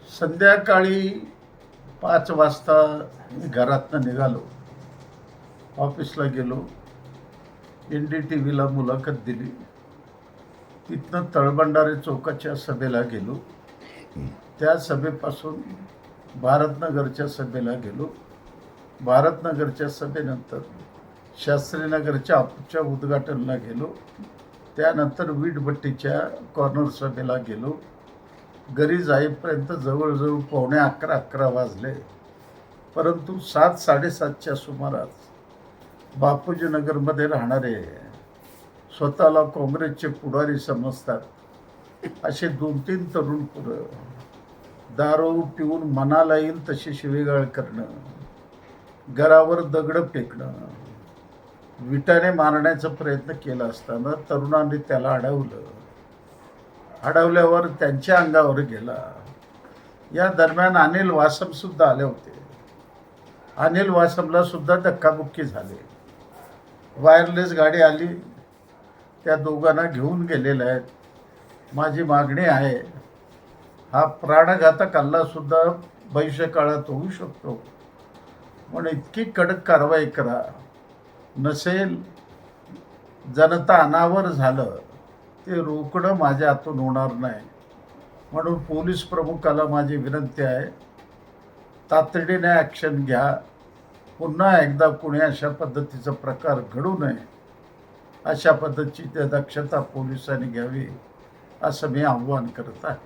संध्याकाळी 5 वाजता घरातनं निघालो, ऑफिसला गेलो, NDTVला मुलाखत दिली. तिथनं तळभंडारे चौकाच्या सभेला गेलो. त्या सभेपासून भारतनगरच्या सभेला गेलो. भारतनगरच्या सभेनंतर शास्त्रीनगरच्या ऑफिसच्या उद्घाटनला गेलो. त्यानंतर वीटभट्टीच्या कॉर्नर सभेला गेलो. घरी जाईपर्यंत जवळजवळ 11:45 वाजले. परंतु 7-7:30च्या सुमारास बापूजी नगरमध्ये राहणारे, स्वतःला काँग्रेसचे पुढारी समजतात असे 2-3 तरुण पोरं दारू पिऊन मनाला येईल तशी शिवीगाळ करणं, घरावर दगडं फेकणं, विटाने मारण्याचा प्रयत्न केला असताना तरुणांनी त्याला अडवल्यावर त्यांच्या अंगावर गेला. या दरम्यान अनिल वासम सुद्धा आले होते. अनिल वासमला सुद्धा धक्काबुक्की झाली. वायरलेस गाडी आली, त्या दोघांना घेऊन गेलेल्या आहेत. माझी मागणी आहे, हा प्राणघातक हल्ला सुद्धा भविष्यकाळात होऊ शकतो, म्हणून इतकी कडक कारवाई करा. नसेल जनता अनावर झालं ते रोखणं माझ्या हातून होणार नाही. म्हणून पोलीस प्रमुखाला माझी विनंती आहे, तातडीने ॲक्शन घ्या. पुन्हा एकदा कोणी अशा पद्धतीचा प्रकार घडू नये, अशा पद्धतीची दक्षता पोलिसांनी घ्यावी असं मी आव्हान करत आहे.